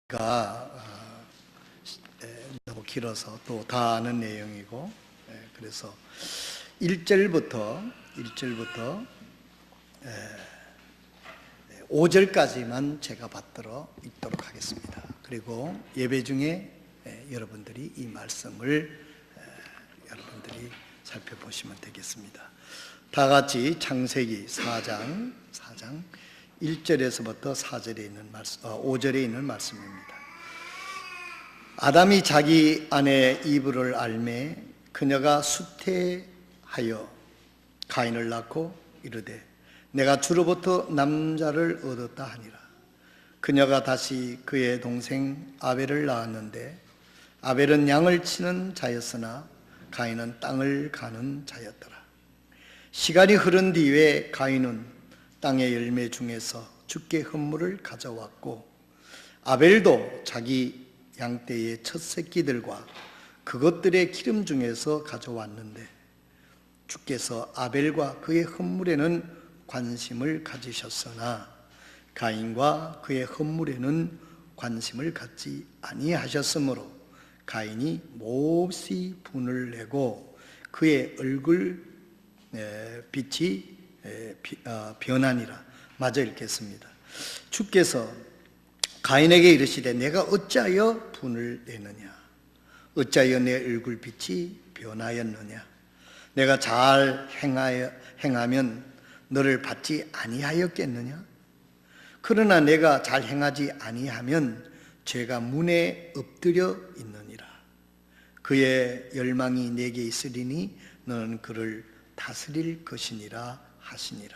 가 너무 길어서 또 다 아는 내용이고, 그래서 1절부터 5절까지만 제가 받들어 읽도록 하겠습니다. 그리고 예배 중에 여러분들이 이 말씀을 여러분들이 살펴보시면 되겠습니다. 다 같이 창세기 4장 1절에서부터 4절에 있는 말씀, 5절에 있는 말씀입니다. 아담이 자기 아내 이브를 알매 그녀가 수태하여 가인을 낳고 이르되 내가 주로부터 남자를 얻었다 하니라. 그녀가 다시 그의 동생 아벨을 낳았는데 아벨은 양을 치는 자였으나 가인은 땅을 가는 자였더라. 시간이 흐른 뒤에 가인은 땅의 열매 중에서 주께 헌물을 가져왔고 아벨도 자기 양떼의 첫 새끼들과 그것들의 기름 중에서 가져왔는데 주께서 아벨과 그의 헌물에는 관심을 가지셨으나 가인과 그의 헌물에는 관심을 갖지 아니하셨으므로 가인이 몹시 분을 내고 그의 얼굴 빛이 변하니라. 마저 읽겠습니다. 주께서 가인에게 이르시되 내가 어찌하여 분을 내느냐? 어찌하여 내 얼굴빛이 변하였느냐? 내가 잘 행하면 너를 받지 아니하였겠느냐? 그러나 내가 잘 행하지 아니하면 죄가 문에 엎드려 있느니라. 그의 열망이 내게 있으리니 너는 그를 다스릴 것이니라 하시니라.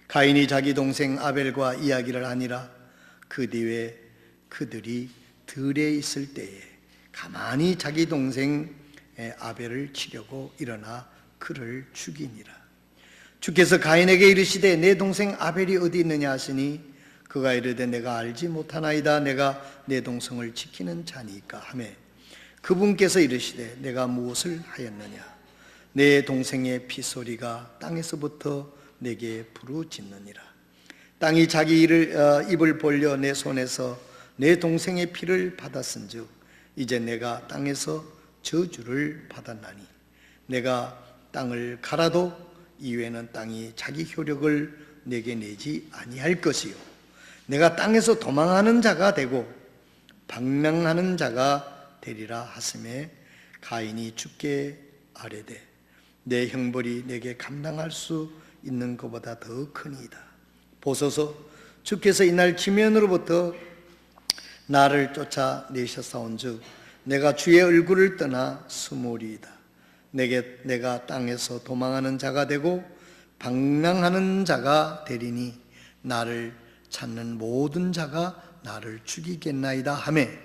가인이 자기 동생 아벨과 이야기를 하니라. 그 뒤에 그들이 들에 있을 때에 가만히 자기 동생 아벨을 치려고 일어나 그를 죽이니라. 주께서 가인에게 이르시되 내 동생 아벨이 어디 있느냐 하시니 그가 이르되 내가 알지 못하나이다. 내가 내 동생을 지키는 자니까 하매 그분께서 이르시되 내가 무엇을 하였느냐? 내 동생의 피소리가 땅에서부터 내게 부르짖느니라. 땅이 자기 입을 벌려 내 손에서 내 동생의 피를 받았은즉 이제 내가 땅에서 저주를 받았나니 내가 땅을 갈아도 이후에는 땅이 자기 효력을 내게 내지 아니할 것이요 내가 땅에서 도망하는 자가 되고 방랑하는 자가 되리라 하심에 가인이 주께 아뢰되 내 형벌이 내게 감당할 수 있는 것보다 더 크니이다. 보소서 주께서 이날 지면으로부터 나를 쫓아내셨사온즉 내가 주의 얼굴을 떠나 숨으리이다. 내가 땅에서 도망하는 자가 되고 방랑하는 자가 되리니 나를 찾는 모든 자가 나를 죽이겠나이다 하매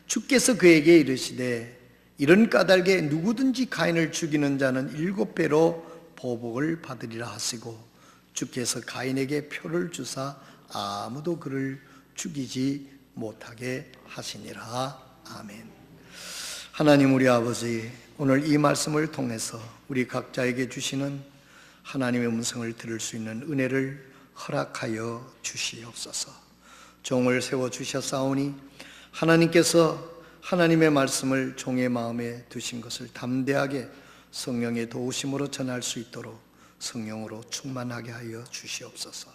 주께서 그에게 이르시되 이런 까닭에 누구든지 가인을 죽이는 자는 7배로 보복을 받으리라 하시고 주께서 가인에게 표를 주사 아무도 그를 죽이지 못하게 하시니라. 아멘. 하나님 우리 아버지, 오늘 이 말씀을 통해서 우리 각자에게 주시는 하나님의 음성을 들을 수 있는 은혜를 허락하여 주시옵소서. 종을 세워주셨사오니 하나님께서 하나님의 말씀을 종의 마음에 두신 것을 담대하게 성령의 도우심으로 전할 수 있도록 성령으로 충만하게 하여 주시옵소서.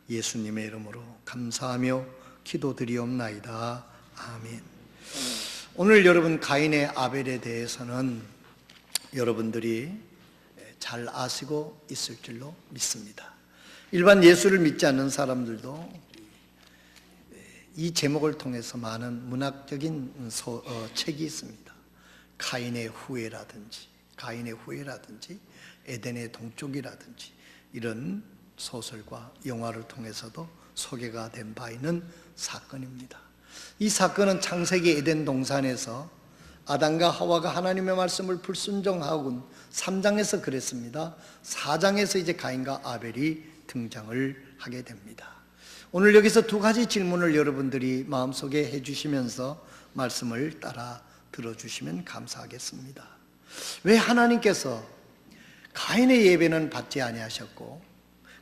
예수님의 이름으로 감사하며 기도드리옵나이다. 아멘. 오늘 여러분 가인의 아벨에 대해서는 여러분들이 잘 아시고 있을 줄로 믿습니다. 일반 예수를 믿지 않는 사람들도 이 제목을 통해서 많은 문학적인 책이 있습니다. 가인의 후예라든지 에덴의 동쪽이라든지 이런 소설과 영화를 통해서도 소개가 된 바 있는 사건입니다. 이 사건은 창세기 에덴 동산에서 아담과 하와가 하나님의 말씀을 불순종하고 3장에서 그랬습니다. 4장에서 이제 가인과 아벨이 등장을 하게 됩니다. 오늘 여기서 두 가지 질문을 여러분들이 마음속에 해주시면서 말씀을 따라 들어주시면 감사하겠습니다. 왜 하나님께서 가인의 예배는 받지 아니하셨고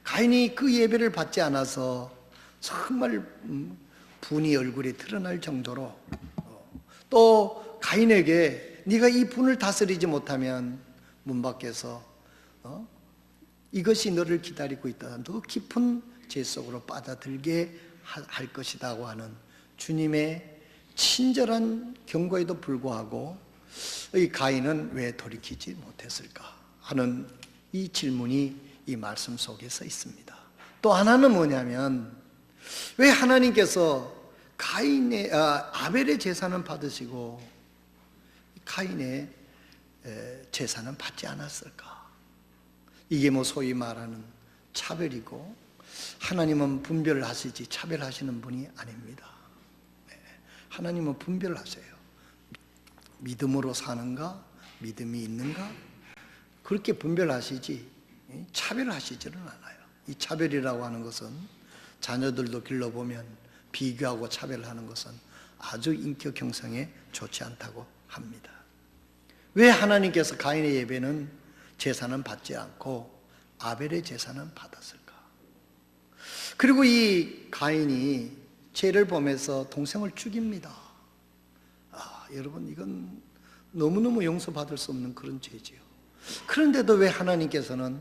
가인이 그 예배를 받지 않아서 정말 분이 얼굴에 드러날 정도로, 또 가인에게 네가 이 분을 다스리지 못하면 문 밖에서 이것이 너를 기다리고 있다, 더 깊은 죄 속으로 빠져들게 할 것이라고 하는 주님의 친절한 경고에도 불구하고 이 가인은 왜 돌이키지 못했을까 하는 이 질문이 이 말씀 속에서 있습니다. 또 하나는 뭐냐면, 왜 하나님께서 아벨의 제사는 받으시고 가인의 제사는 받지 않았을까? 이게 뭐 소위 말하는 차별이고, 하나님은 분별을 하시지 차별하시는 분이 아닙니다. 하나님은 분별하세요. 믿음으로 사는가, 믿음이 있는가, 그렇게 분별하시지 차별하시지는 않아요. 이 차별이라고 하는 것은, 자녀들도 길러보면 비교하고 차별하는 것은 아주 인격 형성에 좋지 않다고 합니다. 왜 하나님께서 가인의 예배는 제사는 받지 않고 아벨의 제사는 받았을까? 그리고 이 가인이 죄를 범해서 동생을 죽입니다. 여러분, 이건 너무너무 용서받을 수 없는 그런 죄지요. 그런데도 왜 하나님께서는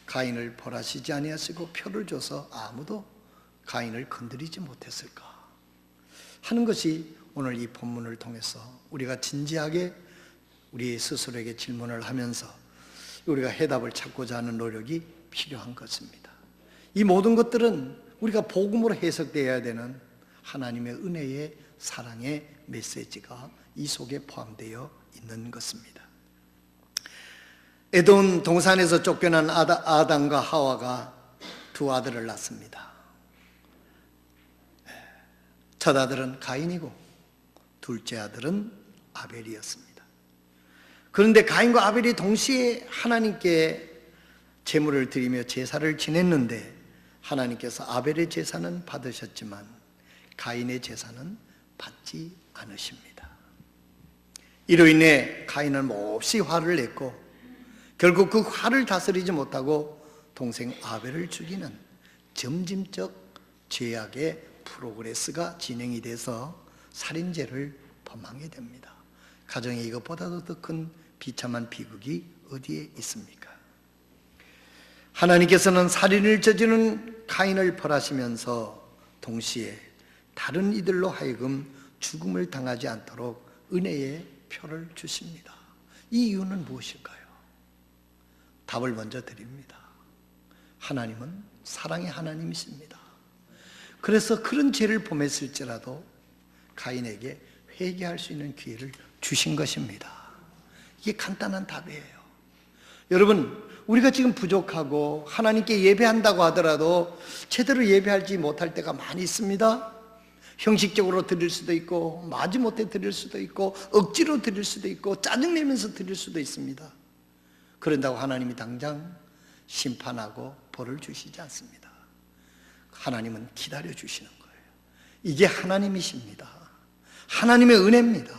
가인을 벌하시지 아니하시고 표를 줘서 아무도 가인을 건드리지 못했을까 하는 것이 오늘 이 본문을 통해서 우리가 진지하게 우리 스스로에게 질문을 하면서 우리가 해답을 찾고자 하는 노력이 필요한 것입니다. 이 모든 것들은 우리가 복음으로 해석되어야 되는 하나님의 은혜의 사랑의 메시지가 이 속에 포함되어 있는 것입니다. 에돔 동산에서 쫓겨난 아담과 하와가 두 아들을 낳습니다. 첫 아들은 가인이고 둘째 아들은 아벨이었습니다. 그런데 가인과 아벨이 동시에 하나님께 제물을 드리며 제사를 지냈는데, 하나님께서 아벨의 제사는 받으셨지만 가인의 제사는 받지 않으십니다. 이로 인해 가인은 몹시 화를 냈고, 결국 그 화를 다스리지 못하고 동생 아벨을 죽이는 점진적 죄악의 프로그레스가 진행이 돼서 살인죄를 범하게 됩니다. 가정에 이것보다도 더 큰 비참한 비극이 어디에 있습니까? 하나님께서는 살인을 저지르는 가인을 벌하시면서 동시에 다른 이들로 하여금 죽음을 당하지 않도록 은혜의 표를 주십니다. 이 이유는 무엇일까요? 답을 먼저 드립니다. 하나님은 사랑의 하나님이십니다. 그래서 그런 죄를 범했을지라도 가인에게 회개할 수 있는 기회를 주신 것입니다. 이게 간단한 답이에요. 여러분, 우리가 지금 부족하고 하나님께 예배한다고 하더라도 제대로 예배하지 못할 때가 많이 있습니다. 형식적으로 드릴 수도 있고, 마지못해 드릴 수도 있고, 억지로 드릴 수도 있고, 짜증내면서 드릴 수도 있습니다. 그런다고 하나님이 당장 심판하고 벌을 주시지 않습니다. 하나님은 기다려 주시는 거예요. 이게 하나님이십니다. 하나님의 은혜입니다.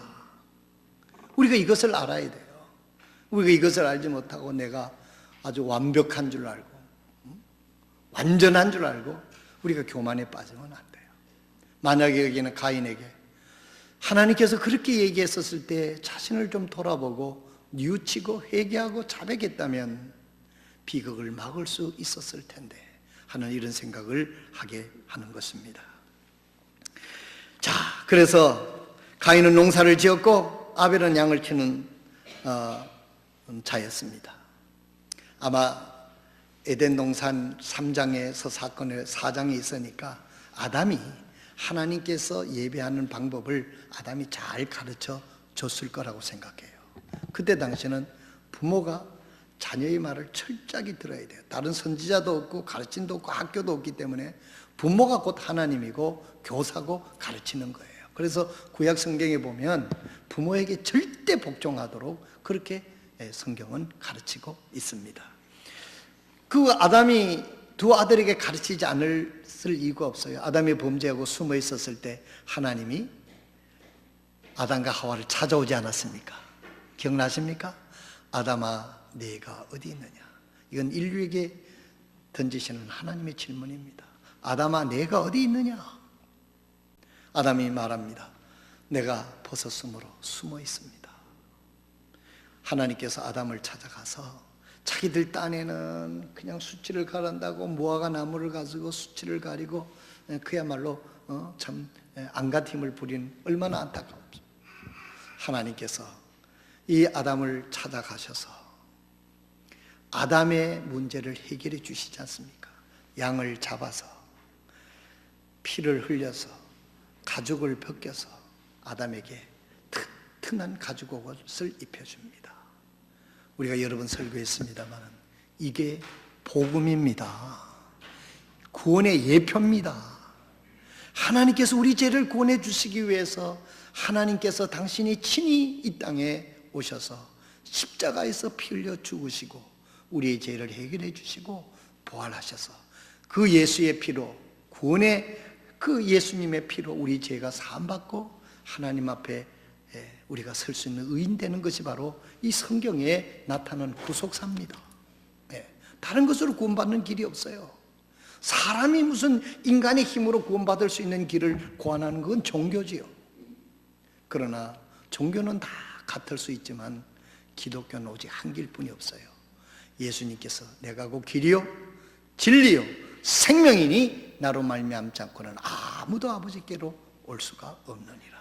우리가 이것을 알아야 돼요. 우리가 이것을 알지 못하고 내가 아주 완벽한 줄 알고 완전한 줄 알고 우리가 교만에 빠지면 안 돼요. 만약에 여기는 가인에게 하나님께서 그렇게 얘기했었을 때 자신을 좀 돌아보고 뉘우치고 회개하고 자백했다면 비극을 막을 수 있었을 텐데 하는 이런 생각을 하게 하는 것입니다. 자, 그래서 가인은 농사를 지었고 아벨은 양을 키우는 자였습니다. 아마 에덴 동산 3장에서 사건의 4장이 있으니까 아담이 하나님께서 예배하는 방법을 아담이 잘 가르쳐 줬을 거라고 생각해요. 그때 당시는 부모가 자녀의 말을 철저하게 들어야 돼요. 다른 선지자도 없고 가르침도 없고 학교도 없기 때문에 부모가 곧 하나님이고 교사고 가르치는 거예요. 그래서 구약 성경에 보면 부모에게 절대 복종하도록 그렇게 성경은 가르치고 있습니다. 그 아담이 두 아들에게 가르치지 않을 이유가 없어요. 아담이 범죄하고 숨어 있었을 때 하나님이 아담과 하와를 찾아오지 않았습니까? 기억나십니까? 아담아, 네가 어디 있느냐? 이건 인류에게 던지시는 하나님의 질문입니다. 아담아, 네가 어디 있느냐? 아담이 말합니다. 내가 벗었으므로 숨어 있습니다. 하나님께서 아담을 찾아가서 자기들 딴에는 그냥 수치를 가란다고 무화과 나무를 가지고 수치를 가리고 그야말로 참 안가팀을 부린, 얼마나 안타까웠죠. 하나님께서 이 아담을 찾아가셔서 아담의 문제를 해결해 주시지 않습니까? 양을 잡아서 피를 흘려서 가죽을 벗겨서 아담에게 튼튼한 가죽 옷을 입혀줍니다. 우리가 여러 번 설교했습니다만 이게 복음입니다. 구원의 예표입니다. 하나님께서 우리 죄를 구원해 주시기 위해서 하나님께서 당신이 친히 이 땅에 오셔서 십자가에서 피 흘려 죽으시고 우리의 죄를 해결해 주시고 부활하셔서 그 예수의 피로, 구원의 그 예수님의 피로 우리 죄가 사함받고 하나님 앞에 우리가 설 수 있는 의인 되는 것이 바로 이 성경에 나타나는 구속사입니다. 다른 것으로 구원받는 길이 없어요. 사람이 무슨 인간의 힘으로 구원받을 수 있는 길을 고안하는 건 종교지요. 그러나 종교는 다 같을 수 있지만 기독교는 오직 한 길뿐이 없어요. 예수님께서 내가 곧 길이요 진리요 생명이니 나로 말미암지 않고는 아무도 아버지께로 올 수가 없느니라.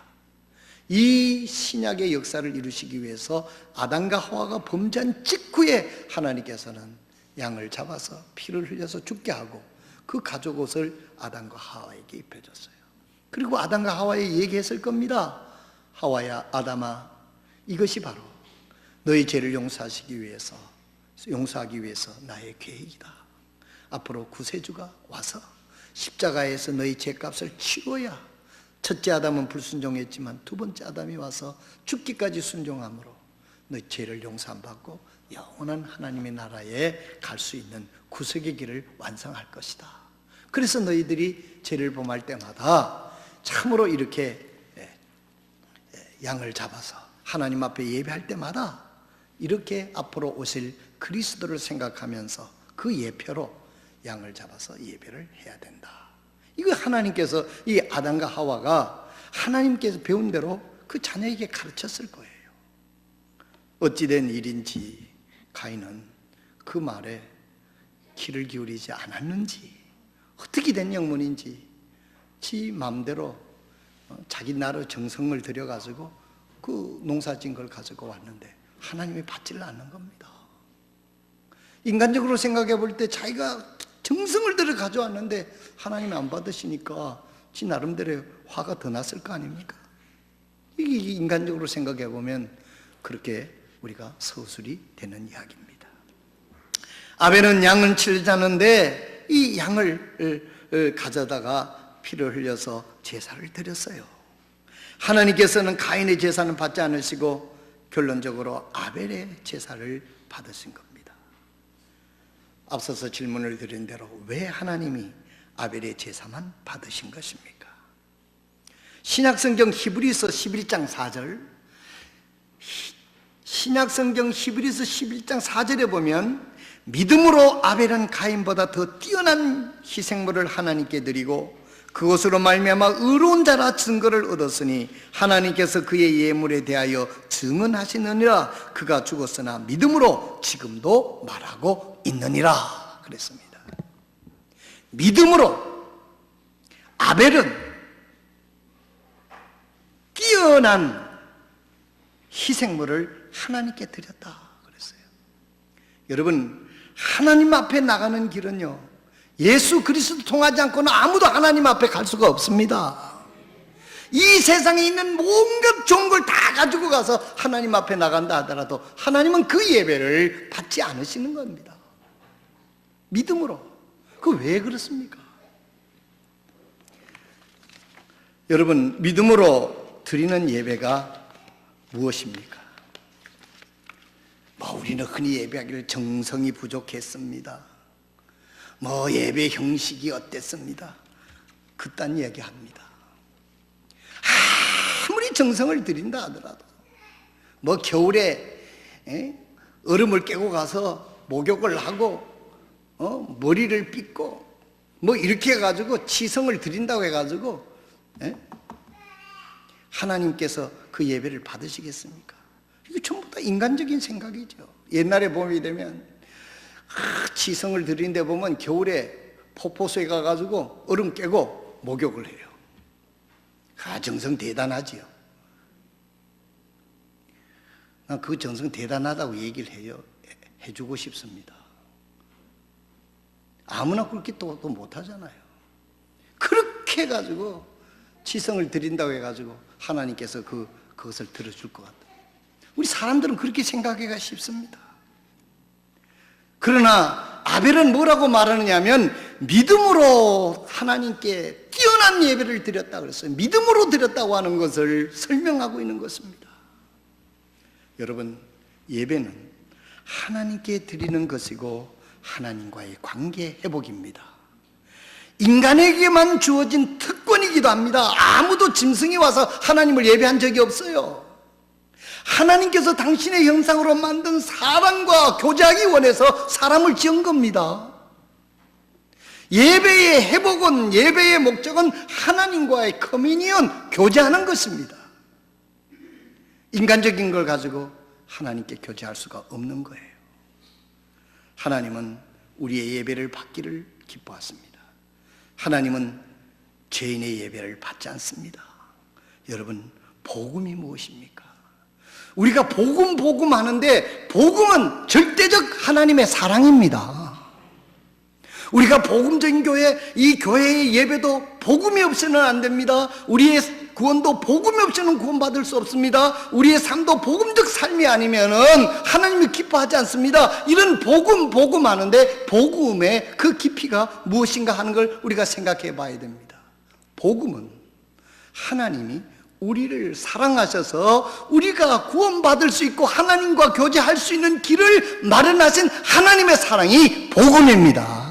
이 신약의 역사를 이루시기 위해서 아담과 하와가 범죄한 직후에 하나님께서는 양을 잡아서 피를 흘려서 죽게 하고 그 가죽 옷을 아담과 하와에게 입혀줬어요. 그리고 아담과 하와에 얘기했을 겁니다. 하와야, 아담아, 이것이 바로 너희 죄를 용서하기 위해서 나의 계획이다. 앞으로 구세주가 와서 십자가에서 너희 죄값을 치러야, 첫째 아담은 불순종했지만 두 번째 아담이 와서 죽기까지 순종함으로 너희 죄를 용서받고 영원한 하나님의 나라에 갈 수 있는 구속의 길을 완성할 것이다. 그래서 너희들이 죄를 범할 때마다 참으로 이렇게 양을 잡아서 하나님 앞에 예배할 때마다 이렇게 앞으로 오실 그리스도를 생각하면서 그 예표로 양을 잡아서 예배를 해야 된다. 이거 하나님께서 이 아담과 하와가 하나님께서 배운 대로 그 자녀에게 가르쳤을 거예요. 어찌된 일인지 가인은 그 말에 귀를 기울이지 않았는지, 어떻게 된 영문인지 지 마음대로 자기 나라 정성을 들여가지고 그 농사진 걸 가지고 왔는데 하나님이 받지를 않는 겁니다. 인간적으로 생각해 볼 때 자기가 정성을 들여 가져왔는데 하나님이 안 받으시니까 지 나름대로 화가 더 났을 거 아닙니까? 이게 인간적으로 생각해 보면 그렇게 우리가 서술이 되는 이야기입니다. 아벨은 양을 치르자는데 이 양을 가져다가 피를 흘려서 제사를 드렸어요. 하나님께서는 가인의 제사는 받지 않으시고 결론적으로 아벨의 제사를 받으신 겁니다. 앞서서 질문을 드린 대로 왜 하나님이 아벨의 제사만 받으신 것입니까? 신약성경 히브리서 11장 4절, 신약성경 히브리서 11장 4절에 보면 믿음으로 아벨은 가인보다 더 뛰어난 희생물을 하나님께 드리고 그것으로 말미암아 의로운 자라 증거를 얻었으니 하나님께서 그의 예물에 대하여 증언하시느니라. 그가 죽었으나 믿음으로 지금도 말하고 있느니라 그랬습니다. 믿음으로 아벨은 뛰어난 희생물을 하나님께 드렸다 그랬어요. 여러분, 하나님 앞에 나가는 길은요, 예수 그리스도 통하지 않고는 아무도 하나님 앞에 갈 수가 없습니다. 이 세상에 있는 온갖 좋은 걸 다 가지고 가서 하나님 앞에 나간다 하더라도 하나님은 그 예배를 받지 않으시는 겁니다. 믿음으로. 그 왜 그렇습니까? 여러분, 믿음으로 드리는 예배가 무엇입니까? 우리는 흔히 예배하기를 정성이 부족했습니다. 예배 형식이 어땠습니다. 그딴 이야기합니다. 아무리 정성을 들인다 하더라도 겨울에 얼음을 깨고 가서 목욕을 하고 머리를 빗고 이렇게 해가지고 치성을 드린다고 해가지고 하나님께서 그 예배를 받으시겠습니까? 이거 전부 다 인간적인 생각이죠. 옛날에 봄이 되면 지성을 드린 데 보면 겨울에 폭포수에 가가지고 얼음 깨고 목욕을 해요. 정성 대단하지요. 난 그 정성 대단하다고 얘기를 해주고 싶습니다. 아무나 그렇게 또 못하잖아요. 그렇게 해가지고 지성을 드린다고 해가지고 하나님께서 그것을 들어줄 것 같아요. 우리 사람들은 그렇게 생각하기가 쉽습니다. 그러나 아벨은 뭐라고 말하느냐면 믿음으로 하나님께 뛰어난 예배를 드렸다 그랬어요. 믿음으로 드렸다고 하는 것을 설명하고 있는 것입니다. 여러분, 예배는 하나님께 드리는 것이고 하나님과의 관계 회복입니다. 인간에게만 주어진 특권이기도 합니다. 아무도 짐승이 와서 하나님을 예배한 적이 없어요. 하나님께서 당신의 형상으로 만든 사람과 교제하기 원해서 사람을 지은 겁니다. 예배의 회복은, 예배의 목적은 하나님과의 커뮤니언, 교제하는 것입니다. 인간적인 걸 가지고 하나님께 교제할 수가 없는 거예요. 하나님은 우리의 예배를 받기를 기뻐하십니다. 하나님은 죄인의 예배를 받지 않습니다. 여러분, 복음이 무엇입니까? 우리가 복음 하는데 복음은 절대적 하나님의 사랑입니다. 우리가 복음적인 교회, 이 교회의 예배도 복음이 없이는 안 됩니다. 우리의 구원도 복음이 없이는 구원받을 수 없습니다. 우리의 삶도 복음적 삶이 아니면은 하나님이 기뻐하지 않습니다. 이런 복음 하는데 복음의 그 깊이가 무엇인가 하는 걸 우리가 생각해 봐야 됩니다. 복음은 하나님이 우리를 사랑하셔서 우리가 구원받을 수 있고 하나님과 교제할 수 있는 길을 마련하신 하나님의 사랑이 복음입니다.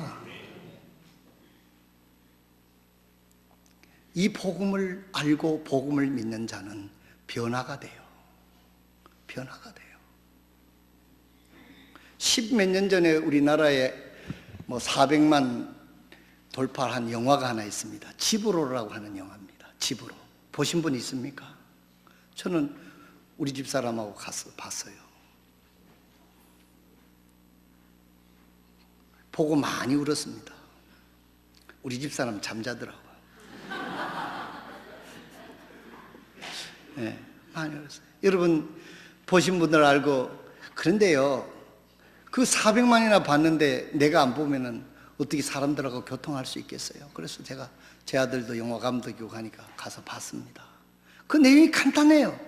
이 복음을 알고 복음을 믿는 자는 변화가 돼요. 변화가 돼요. 10몇 년 전에 우리나라에 400만 돌파한 영화가 하나 있습니다. 집으로라고 하는 영화입니다. 집으로. 보신 분 있습니까? 저는 우리 집 사람하고 가서 봤어요. 보고 많이 울었습니다. 우리 집 사람 잠자더라고요. 네, 많이 울었어요. 여러분 보신 분들 알고, 그런데요, 그 400만이나 봤는데 내가 안 보면은 어떻게 사람들하고 교통할 수 있겠어요? 그래서 제가, 제 아들도 영화 감독이고 하니까 가서 봤습니다. 그 내용이 간단해요.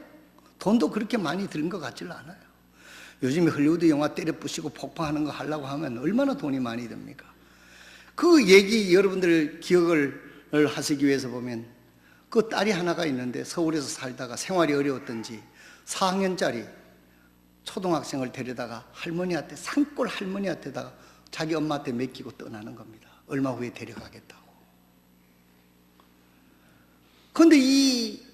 돈도 그렇게 많이 드는 것 같지는 않아요. 요즘에 헐리우드 영화 때려 부시고 폭파하는 거 하려고 하면 얼마나 돈이 많이 듭니까? 그 얘기 여러분들 기억을 하시기 위해서 보면, 그 딸이 하나가 있는데 서울에서 살다가 생활이 어려웠던지 4학년짜리 초등학생을 데려다가 할머니한테, 산골 할머니한테다가 자기 엄마한테 맡기고 떠나는 겁니다. 얼마 후에 데려가겠다고. 그런데 이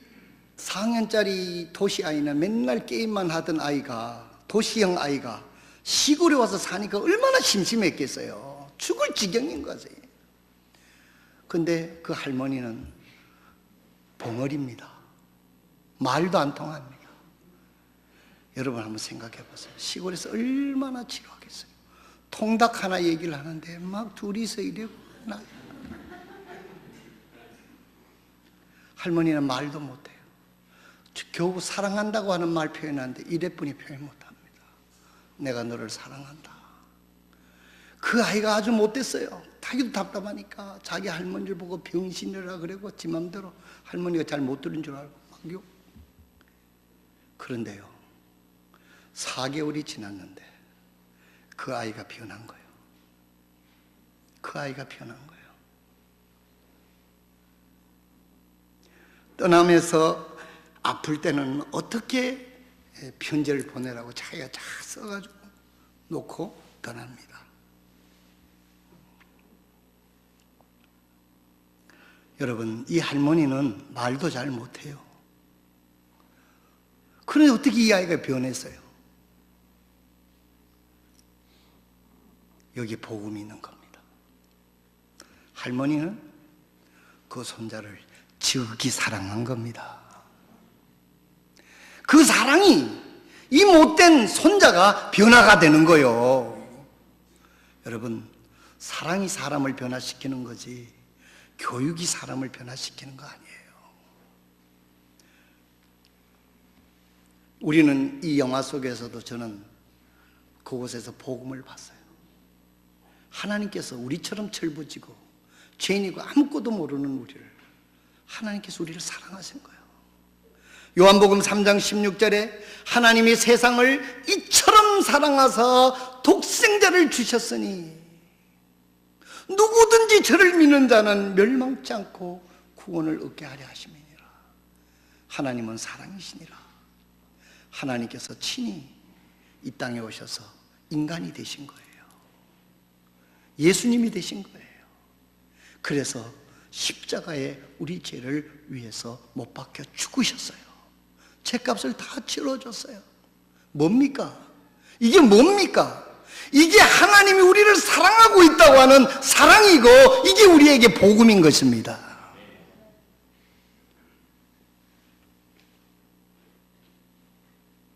4학년짜리 도시 아이는 맨날 게임만 하던 아이가, 도시형 아이가 시골에 와서 사니까 얼마나 심심했겠어요. 죽을 지경인 거지. 근데 그 할머니는 벙어리입니다. 말도 안 통합니다. 여러분 한번 생각해 보세요. 시골에서 얼마나 지루하겠어요. 통닭 하나 얘기를 하는데 막 둘이서 이래고 나. 할머니는 말도 못해요. 겨우 사랑한다고 하는 말 표현하는데 이래뿐이 표현 못합니다. 내가 너를 사랑한다. 그 아이가 아주 못됐어요. 자기도 답답하니까 자기 할머니를 보고 병신이라 그러고 지 맘대로 할머니가 잘 못 들은 줄 알고 막 욕. 그런데요, 4개월이 지났는데 그 아이가 변한 거예요. 그 아이가 변한 거예요. 떠나면서 아플 때는 어떻게 편지를 보내라고 자기가 잘 써가지고 놓고 떠납니다. 여러분, 이 할머니는 말도 잘 못해요. 그런데 어떻게 이 아이가 변했어요? 여기 복음이 있는 겁니다. 할머니는 그 손자를 지극히 사랑한 겁니다. 그 사랑이 이 못된 손자가 변화가 되는 거예요. 여러분, 사랑이 사람을 변화시키는 거지 교육이 사람을 변화시키는 거 아니에요. 우리는 이 영화 속에서도 저는 그곳에서 복음을 봤어요. 하나님께서 우리처럼 철부지고 죄인이고 아무것도 모르는 우리를 하나님께서 우리를 사랑하신 거예요. 요한복음 3장 16절에 하나님이 세상을 이처럼 사랑하사 독생자를 주셨으니 누구든지 저를 믿는 자는 멸망치 않고 구원을 얻게 하려 하심이니라. 하나님은 사랑이시니라. 하나님께서 친히 이 땅에 오셔서 인간이 되신 거예요. 예수님이 되신 거예요. 그래서 십자가에 우리 죄를 위해서 못 박혀 죽으셨어요. 죄값을 다 치러줬어요. 뭡니까? 이게 뭡니까? 이게 하나님이 우리를 사랑하고 있다고 하는 사랑이고 이게 우리에게 복음인 것입니다.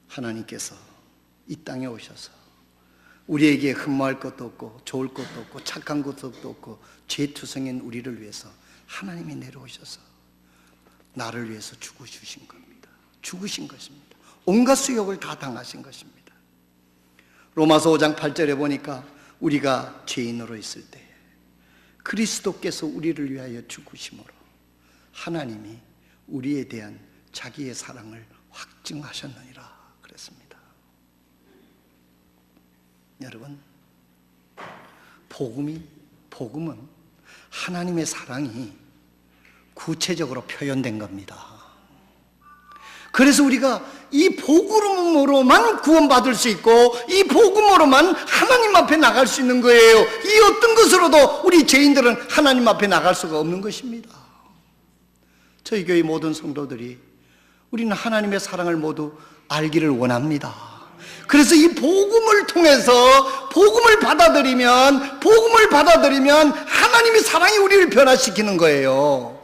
하나님께서 이 땅에 오셔서 우리에게 흠모할 것도 없고 좋을 것도 없고 착한 것도 없고 죄투성인 우리를 위해서 하나님이 내려오셔서 나를 위해서 죽으신 겁니다. 죽으신 것입니다. 온갖 수욕을 다 당하신 것입니다. 로마서 5장 8절에 보니까 우리가 죄인으로 있을 때 그리스도께서 우리를 위하여 죽으심으로 하나님이 우리에 대한 자기의 사랑을 확증하셨느니라 그랬습니다. 여러분, 복음은 하나님의 사랑이 구체적으로 표현된 겁니다. 그래서 우리가 이 복음으로만 구원받을 수 있고 이 복음으로만 하나님 앞에 나갈 수 있는 거예요. 이 어떤 것으로도 우리 죄인들은 하나님 앞에 나갈 수가 없는 것입니다. 저희 교회 모든 성도들이 우리는 하나님의 사랑을 모두 알기를 원합니다. 그래서 이 복음을 통해서 복음을 받아들이면 하나님의 사랑이 우리를 변화시키는 거예요.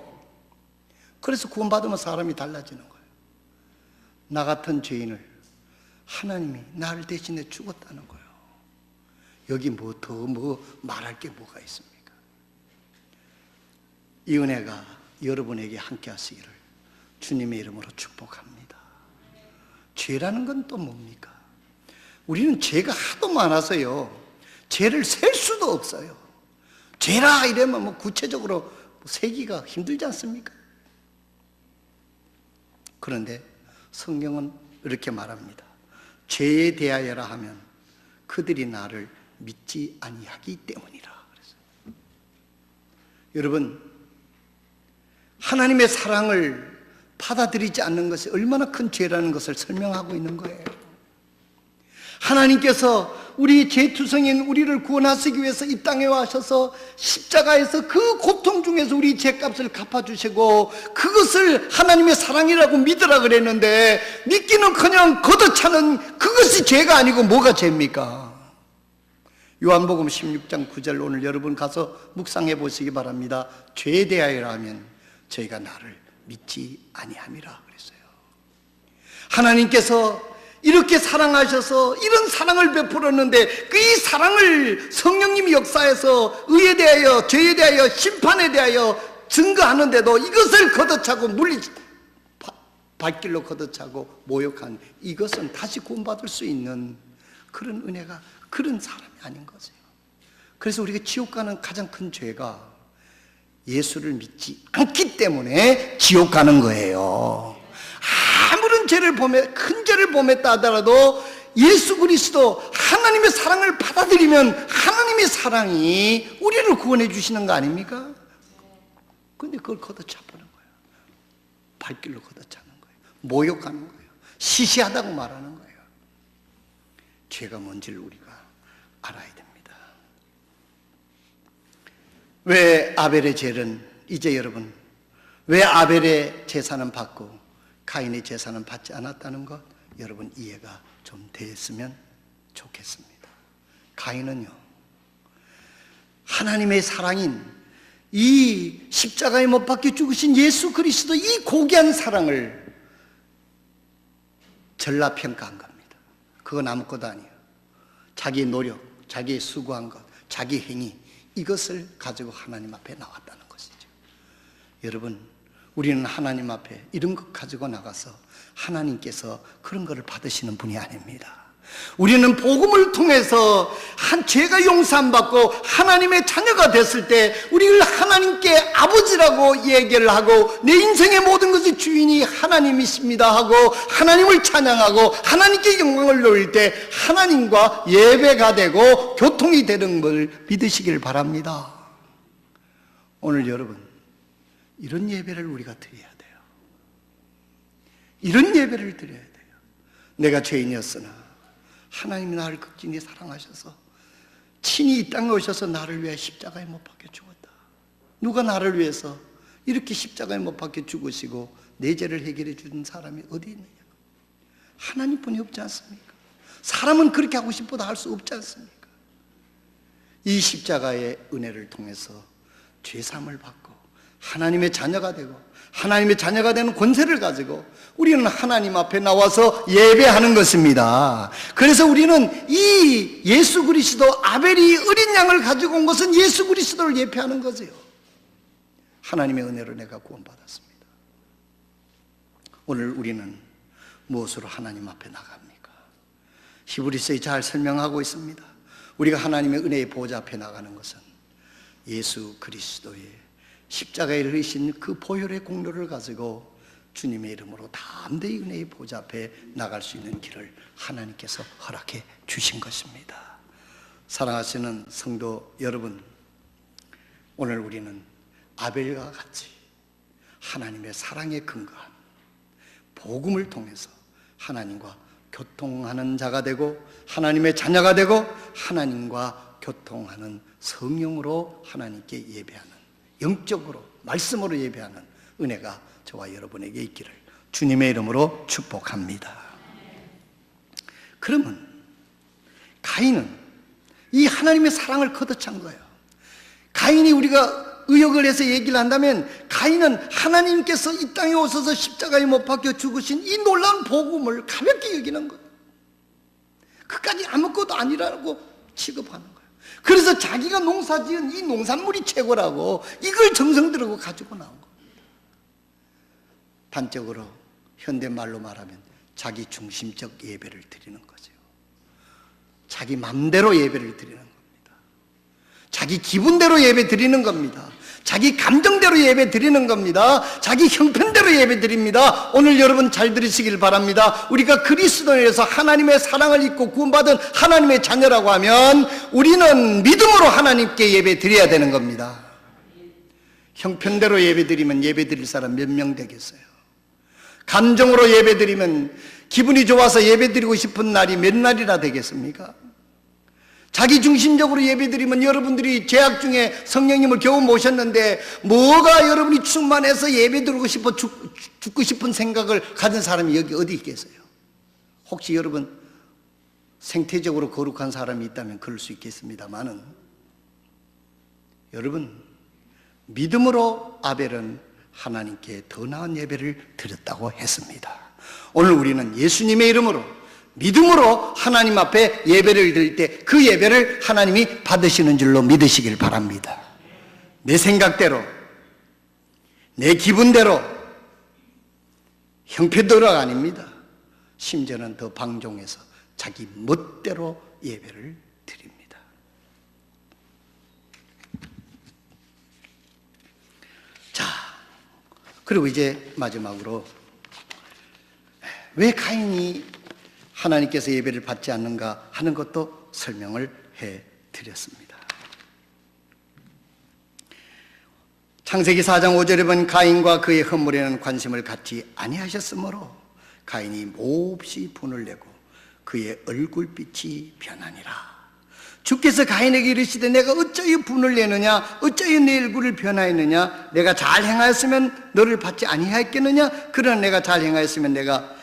그래서 구원받으면 사람이 달라지는 거예요. 나 같은 죄인을 하나님이 나를 대신해 죽었다는 거예요. 여기 더 말할 게 뭐가 있습니까? 이 은혜가 여러분에게 함께 하시기를 주님의 이름으로 축복합니다. 죄라는 건 또 뭡니까? 우리는 죄가 하도 많아서요 죄를 셀 수도 없어요. 죄라 이러면 구체적으로 세기가 힘들지 않습니까? 그런데 성경은 이렇게 말합니다. 죄에 대하여라 하면 그들이 나를 믿지 아니하기 때문이라 그랬어요. 여러분, 하나님의 사랑을 받아들이지 않는 것이 얼마나 큰 죄라는 것을 설명하고 있는 거예요. 하나님께서 우리 죄투성인 우리를 구원하시기 위해서 이 땅에 와셔서 십자가에서 그 고통 중에서 우리 죄값을 갚아주시고 그것을 하나님의 사랑이라고 믿으라 그랬는데 믿기는커녕 걷어차는 그것이 죄가 아니고 뭐가 죄입니까? 요한복음 16장 9절 오늘 여러분 가서 묵상해 보시기 바랍니다. 죄에 대하여 하면 저희가 나를 믿지 아니함이라 그랬어요. 하나님께서 이렇게 사랑하셔서 이런 사랑을 베풀었는데 그 이 사랑을 성령님이 역사해서 의에 대하여 죄에 대하여 심판에 대하여 증거하는데도 이것을 걷어차고 발길로 걷어차고 모욕한 이것은 다시 구원받을 수 있는 그런 은혜가 그런 사람이 아닌 거죠. 그래서 우리가 지옥 가는 가장 큰 죄가 예수를 믿지 않기 때문에 지옥 가는 거예요. 아무런 죄를 큰 죄를 범했다 하더라도 예수 그리스도 하나님의 사랑을 받아들이면 하나님의 사랑이 우리를 구원해 주시는 거 아닙니까? 근데 그걸 걷어차보는 거예요. 발길로 걷어차는 거예요. 모욕하는 거예요. 시시하다고 말하는 거예요. 죄가 뭔지를 우리가 알아야 됩니다. 왜 아벨의 죄는 이제 여러분 왜 아벨의 제사는 받고 가인의 제사는 받지 않았다는 것 여러분 이해가 좀 됐으면 좋겠습니다. 가인은요 하나님의 사랑인 이 십자가에 못 박혀 죽으신 예수 그리스도 이 고귀한 사랑을 전라평가한 겁니다. 그건 아무것도 아니에요. 자기의 노력, 자기의 수고한 것, 자기 행위, 이것을 가지고 하나님 앞에 나왔다는 것이죠. 여러분, 우리는 하나님 앞에 이런 것 가지고 나가서 하나님께서 그런 것을 받으시는 분이 아닙니다. 우리는 복음을 통해서 죄가 용서받고 하나님의 자녀가 됐을 때 우리를 하나님께 아버지라고 얘기를 하고 내 인생의 모든 것의 주인이 하나님이십니다 하고 하나님을 찬양하고 하나님께 영광을 돌릴 때 하나님과 예배가 되고 교통이 되는 걸 믿으시길 바랍니다. 오늘 여러분, 이런 예배를 우리가 드려야 돼요. 이런 예배를 드려야 돼요. 내가 죄인이었으나 하나님이 나를 극진히 사랑하셔서 친히 이 땅에 오셔서 나를 위해 십자가에 못 박혀 죽었다. 누가 나를 위해서 이렇게 십자가에 못 박혀 죽으시고 내 죄를 해결해 준 사람이 어디 있느냐? 하나님뿐이 없지 않습니까? 사람은 그렇게 하고 싶어도 할 수 없지 않습니까? 이 십자가의 은혜를 통해서 죄사함을 받고 하나님의 자녀가 되고 하나님의 자녀가 되는 권세를 가지고 우리는 하나님 앞에 나와서 예배하는 것입니다. 그래서 우리는 이 예수 그리스도, 아벨이 어린 양을 가지고 온 것은 예수 그리스도를 예표하는 거죠. 하나님의 은혜로 내가 구원받았습니다. 오늘 우리는 무엇으로 하나님 앞에 나갑니까? 히브리서에 잘 설명하고 있습니다. 우리가 하나님의 은혜의 보좌 앞에 나가는 것은 예수 그리스도의 십자가에 흘리신 그 보혈의 공로를 가지고 주님의 이름으로 담대히 은혜의 보좌 앞에 나갈 수 있는 길을 하나님께서 허락해 주신 것입니다. 사랑하시는 성도 여러분, 오늘 우리는 아벨과 같이 하나님의 사랑에 근거한 복음을 통해서 하나님과 교통하는 자가 되고 하나님의 자녀가 되고 하나님과 교통하는 성령으로 하나님께 예배하는, 영적으로 말씀으로 예배하는 은혜가 저와 여러분에게 있기를 주님의 이름으로 축복합니다. 그러면 가인은 이 하나님의 사랑을 걷어찬 거예요. 가인이 우리가 의역을 해서 얘기를 한다면 가인은 하나님께서 이 땅에 오셔서 십자가에 못 박혀 죽으신 이 놀라운 복음을 가볍게 여기는 거예요. 그까지 아무것도 아니라고 취급하는 거예요. 그래서 자기가 농사지은 이 농산물이 최고라고 이걸 정성 들이고 가지고 나온 겁니다. 단적으로 현대말로 말하면 자기 중심적 예배를 드리는 거죠. 자기 맘대로 예배를 드리는 겁니다. 자기 기분대로 예배 드리는 겁니다. 자기 감정대로 예배 드리는 겁니다. 자기 형편대로 예배 드립니다. 오늘 여러분 잘 들으시길 바랍니다. 우리가 그리스도에서 하나님의 사랑을 입고 구원받은 하나님의 자녀라고 하면 우리는 믿음으로 하나님께 예배 드려야 되는 겁니다. 형편대로 예배 드리면 예배 드릴 사람 몇 명 되겠어요? 감정으로 예배 드리면 기분이 좋아서 예배 드리고 싶은 날이 몇 날이나 되겠습니까? 자기 중심적으로 예배드리면 여러분들이 재학 중에 성령님을 겨우 모셨는데 뭐가 여러분이 충만해서 예배드리고 싶어 죽고 싶은 생각을 가진 사람이 여기 어디 있겠어요? 혹시 여러분 생태적으로 거룩한 사람이 있다면 그럴 수 있겠습니다만은 여러분 믿음으로 아벨은 하나님께 더 나은 예배를 드렸다고 했습니다. 오늘 우리는 예수님의 이름으로 믿음으로 하나님 앞에 예배를 드릴 때 그 예배를 하나님이 받으시는 줄로 믿으시길 바랍니다. 내 생각대로, 내 기분대로, 형편대로가 아닙니다. 심지어는 더 방종해서 자기 멋대로 예배를 드립니다. 자, 그리고 이제 마지막으로 왜 가인이 하나님께서 예배를 받지 않는가 하는 것도 설명을 해드렸습니다. 창세기 4장 5절에 보면 가인과 그의 헌물에는 관심을 갖지 아니하셨으므로 가인이 몹시 분을 내고 그의 얼굴빛이 변하니라. 주께서 가인에게 이르시되 내가 어찌하여 분을 내느냐, 어찌하여 내 얼굴을 변하였느냐, 내가 잘 행하였으면 너를 받지 아니하였겠느냐, 그러나 내가 잘 행하였으면 내가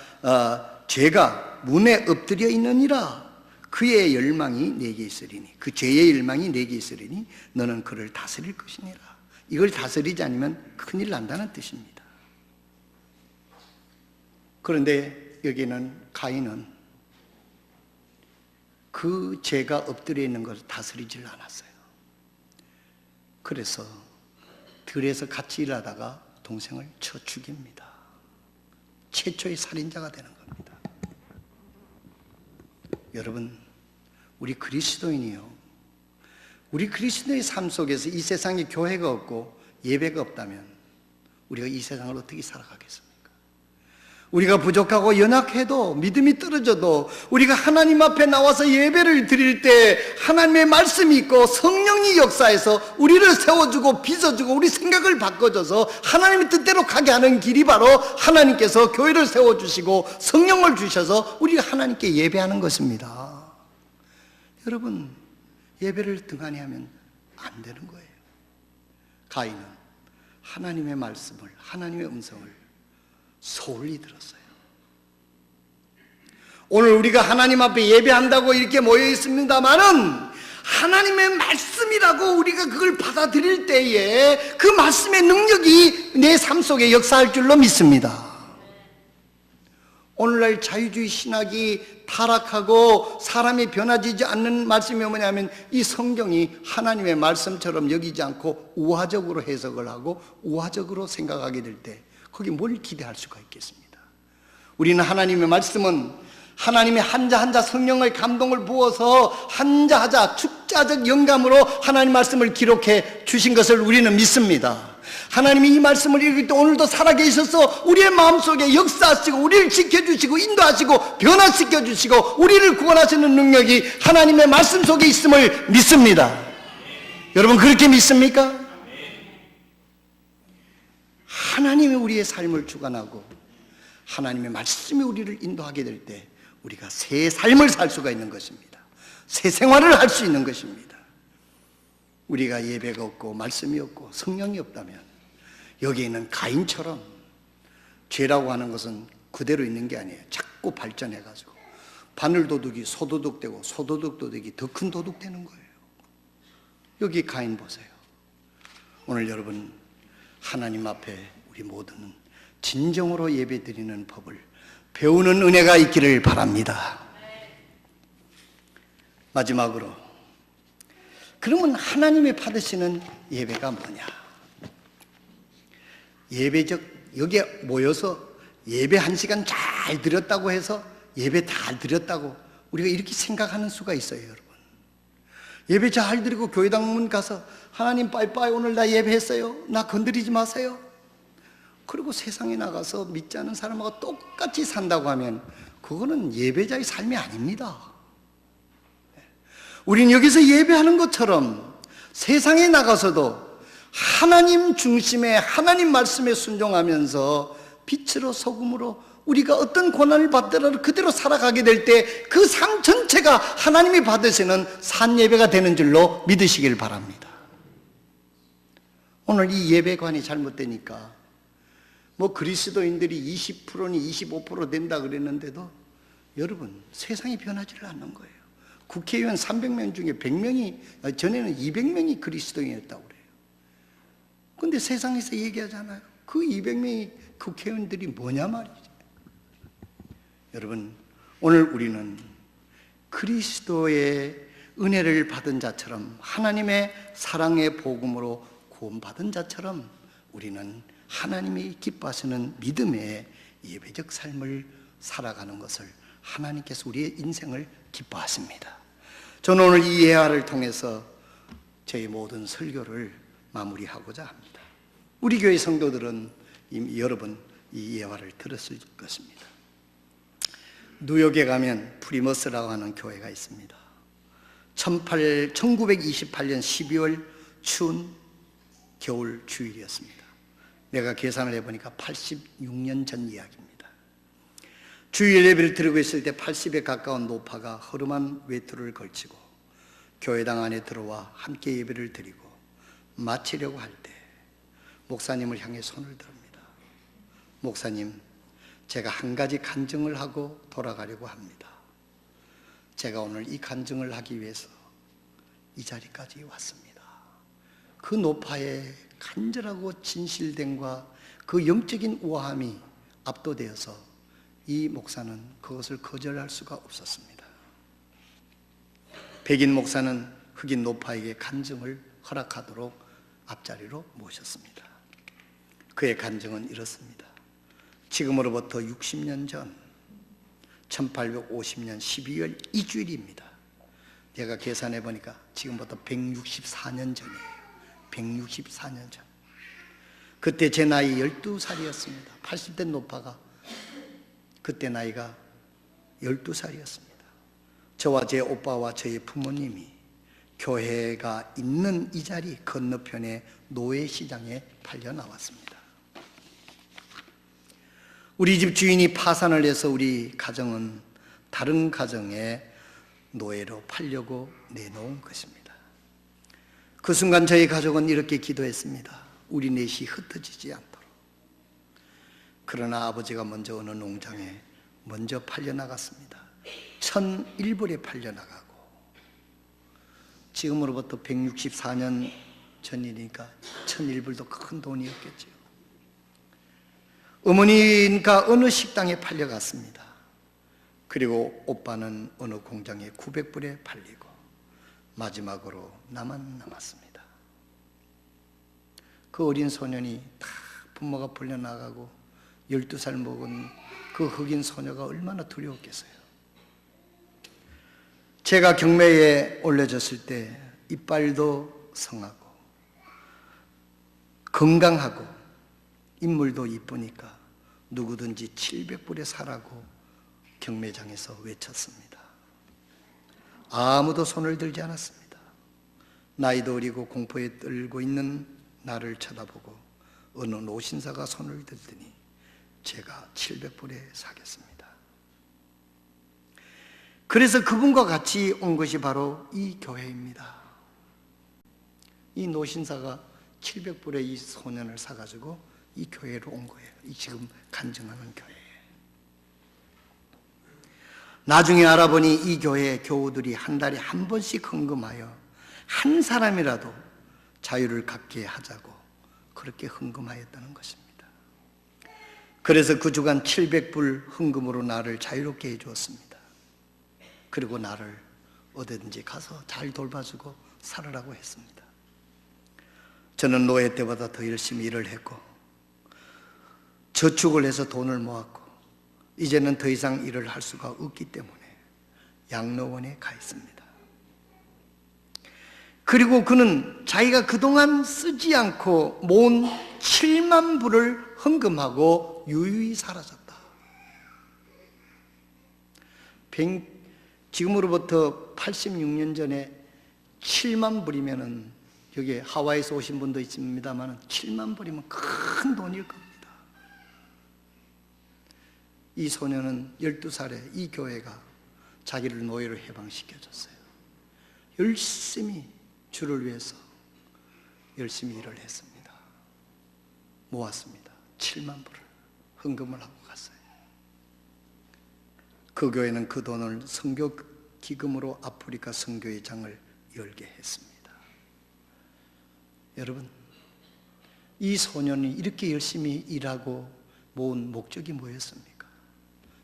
죄가 문에 엎드려 있느니라. 그의 열망이 내게 있으리니, 그 죄의 열망이 내게 있으리니 너는 그를 다스릴 것이니라. 이걸 다스리지 않으면 큰일 난다는 뜻입니다. 그런데 여기는 가인은 그 죄가 엎드려 있는 것을 다스리질 않았어요. 그래서 들에서 같이 일하다가 동생을 쳐 죽입니다. 최초의 살인자가 되는 겁니다. 여러분, 우리 그리스도인이요, 우리 그리스도의 삶 속에서 이 세상에 교회가 없고 예배가 없다면 우리가 이 세상을 어떻게 살아가겠습니까? 우리가 부족하고 연약해도, 믿음이 떨어져도 우리가 하나님 앞에 나와서 예배를 드릴 때 하나님의 말씀이 있고 성령이 역사해서 우리를 세워주고 빚어주고 우리 생각을 바꿔줘서 하나님의 뜻대로 가게 하는 길이 바로 하나님께서 교회를 세워주시고 성령을 주셔서 우리가 하나님께 예배하는 것입니다. 여러분, 예배를 등한히 하면 안 되는 거예요. 가인은 하나님의 말씀을, 하나님의 음성을 소홀히 들었어요. 오늘 우리가 하나님 앞에 예배한다고 이렇게 모여 있습니다만은 하나님의 말씀이라고 우리가 그걸 받아들일 때에 그 말씀의 능력이 내 삶 속에 역사할 줄로 믿습니다. 오늘날 자유주의 신학이 타락하고 사람이 변화지지 않는 말씀이 뭐냐면 이 성경이 하나님의 말씀처럼 여기지 않고 우화적으로 해석을 하고 우화적으로 생각하게 될 때 거기 뭘 기대할 수가 있겠습니다. 우리는 하나님의 말씀은 하나님의 한자 한자 성령의 감동을 부어서 한자 한자 축자적 영감으로 하나님 말씀을 기록해 주신 것을 우리는 믿습니다. 하나님이 이 말씀을 읽을 때 오늘도 살아계셔서 우리의 마음속에 역사하시고 우리를 지켜주시고 인도하시고 변화시켜주시고 우리를 구원하시는 능력이 하나님의 말씀 속에 있음을 믿습니다. 여러분, 그렇게 믿습니까? 하나님이 우리의 삶을 주관하고 하나님의 말씀이 우리를 인도하게 될 때 우리가 새 삶을 살 수가 있는 것입니다. 새 생활을 할 수 있는 것입니다. 우리가 예배가 없고 말씀이 없고 성령이 없다면 여기에 있는 가인처럼 죄라고 하는 것은 그대로 있는 게 아니에요. 자꾸 발전해가지고 바늘도둑이 소도둑되고 소도둑도둑이 더 큰 도둑 되는 거예요. 여기 가인 보세요. 오늘 여러분, 하나님 앞에 우리 모두는 진정으로 예배드리는 법을 배우는 은혜가 있기를 바랍니다. 마지막으로, 그러면 하나님이 받으시는 예배가 뭐냐? 예배적, 여기에 모여서 예배 1시간 잘 드렸다고 해서 예배 다 드렸다고 우리가 이렇게 생각하는 수가 있어요, 여러분. 예배 잘 드리고 교회당 문 가서 하나님 빠이빠이 오늘 나 예배했어요, 나 건드리지 마세요. 그리고 세상에 나가서 믿지 않은 사람하고 똑같이 산다고 하면 그거는 예배자의 삶이 아닙니다. 우리는 여기서 예배하는 것처럼 세상에 나가서도 하나님 중심의 하나님 말씀에 순종하면서 빛으로 소금으로 우리가 어떤 고난을 받더라도 그대로 살아가게 될 때 그 삶 전체가 하나님이 받으시는 산 예배가 되는 줄로 믿으시길 바랍니다. 오늘 이 예배관이 잘못되니까 뭐 그리스도인들이 20%니 25% 된다 그랬는데도 여러분, 세상이 변하지를 않는 거예요. 국회의원 300명 중에 100명이, 전에는 200명이 그리스도인이었다고 그래요. 근데 세상에서 얘기하잖아요. 그 200명이 국회의원들이 뭐냐 말이죠. 여러분, 오늘 우리는 그리스도의 은혜를 받은 자처럼 하나님의 사랑의 복음으로 구원받은 자처럼 우리는 하나님이 기뻐하시는 믿음의 예배적 삶을 살아가는 것을 하나님께서 우리의 인생을 기뻐하십니다. 저는 오늘 이 예화를 통해서 저희 모든 설교를 마무리하고자 합니다. 우리 교회 성도들은 이미 여러 번 이 예화를 들었을 것입니다. 뉴욕에 가면 프리머스라고 하는 교회가 있습니다. 1928년 12월 추운 겨울 주일이었습니다. 내가 계산을 해보니까 86년 전 이야기입니다. 주일 예배를 드리고 있을 때 80에 가까운 노파가 허름한 외투를 걸치고 교회당 안에 들어와 함께 예배를 드리고 마치려고 할 때 목사님을 향해 손을 듭니다. 목사님, 제가 한 가지 간증을 하고 돌아가려고 합니다. 제가 오늘 이 간증을 하기 위해서 이 자리까지 왔습니다. 그 노파의 간절하고 진실됨과 그 영적인 우아함이 압도되어서 이 목사는 그것을 거절할 수가 없었습니다. 백인 목사는 흑인 노파에게 간증을 허락하도록 앞자리로 모셨습니다. 그의 간증은 이렇습니다. 지금으로부터 60년 전 1850년 12월 2주일입니다. 제가 계산해 보니까 지금부터 164년 전이에요. 164년 전. 그때 제 나이 12살이었습니다. 80대 노파가 그때 나이가 12살이었습니다. 저와 제 오빠와 저희 부모님이 교회가 있는 이 자리 건너편의 노예시장에 팔려 나왔습니다. 우리 집 주인이 파산을 해서 우리 가정은 다른 가정에 노예로 팔려고 내놓은 것입니다. 그 순간 저희 가족은 이렇게 기도했습니다. 우리 넷이 흩어지지 않도록. 그러나 아버지가 먼저 어느 농장에 먼저 팔려나갔습니다. 1001불에 팔려나가고, 지금으로부터 164년 전이니까 1001불도 큰 돈이었겠죠. 어머니가 어느 식당에 팔려갔습니다. 그리고 오빠는 어느 공장에 900불에 팔리고, 마지막으로 나만 남았습니다. 그 어린 소년이 다 부모가 풀려나가고 12살 먹은 그 흑인 소녀가 얼마나 두려웠겠어요. 제가 경매에 올려졌을 때 이빨도 성하고 건강하고 인물도 이쁘니까 누구든지 700불에 사라고 경매장에서 외쳤습니다. 아무도 손을 들지 않았습니다. 나이도 어리고 공포에 떨고 있는 나를 쳐다보고 어느 노신사가 손을 들더니 제가 700불에 사겠습니다. 그래서 그분과 같이 온 것이 바로 이 교회입니다. 이 노신사가 700불에 이 소년을 사가지고 이 교회로 온 거예요. 이 지금 간증하는 교회에. 나중에 알아보니 이 교회 교우들이 한 달에 한 번씩 헌금하여 한 사람이라도 자유를 갖게 하자고 그렇게 헌금하였다는 것입니다. 그래서 그 주간 700불 헌금으로 나를 자유롭게 해주었습니다. 그리고 나를 어디든지 가서 잘 돌봐주고 살으라고 했습니다. 저는 노예 때보다 더 열심히 일을 했고 저축을 해서 돈을 모았고 이제는 더 이상 일을 할 수가 없기 때문에 양로원에 가 있습니다. 그리고 그는 자기가 그동안 쓰지 않고 모은 7만 불을 헌금하고 유유히 사라졌다. 지금으로부터 86년 전에 7만 불이면은, 여기 하와이에서 오신 분도 있습니다만 7만 불이면 큰 돈일 겁니다. 이 소녀는 12살에 이 교회가 자기를 노예로 해방시켜줬어요. 열심히 주를 위해서 열심히 일을 했습니다. 모았습니다. 7만 불을 헌금을 하고 갔어요. 그 교회는 그 돈을 선교 기금으로 아프리카 선교회장을 열게 했습니다. 여러분, 이 소년이 이렇게 열심히 일하고 모은 목적이 뭐였습니까?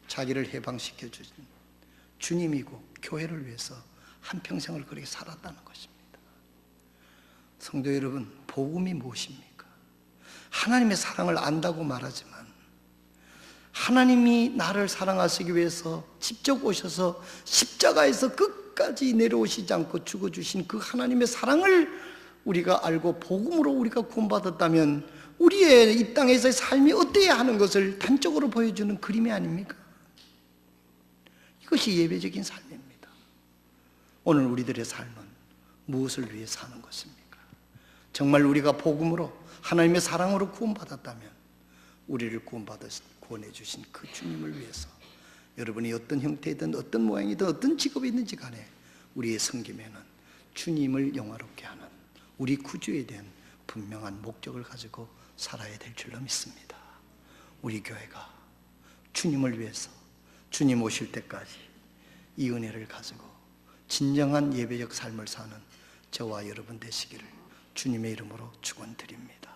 자기를 해방시켜 주신 주님이고 교회를 위해서 한평생을 그렇게 살았다는 것입니다. 성도 여러분, 복음이 무엇입니까? 하나님의 사랑을 안다고 말하지만 하나님이 나를 사랑하시기 위해서 직접 오셔서 십자가에서 끝까지 내려오시지 않고 죽어주신 그 하나님의 사랑을 우리가 알고 복음으로 우리가 구원받았다면 우리의 이 땅에서의 삶이 어때야 하는 것을 단적으로 보여주는 그림이 아닙니까? 이것이 예배적인 삶입니다. 오늘 우리들의 삶은 무엇을 위해 사는 것입니까? 정말 우리가 복음으로 하나님의 사랑으로 구원받았다면 우리를 구원해 주신 그 주님을 위해서 여러분이 어떤 형태이든 어떤 모양이든 어떤 직업이 있는지 간에 우리의 섬김에는 주님을 영화롭게 하는 우리 구주에 대한 분명한 목적을 가지고 살아야 될 줄로 믿습니다. 우리 교회가 주님을 위해서 주님 오실 때까지 이 은혜를 가지고 진정한 예배적 삶을 사는 저와 여러분 되시기를 주님의 이름으로 축원드립니다.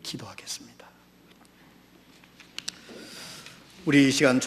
기도하겠습니다. 우리 이 시간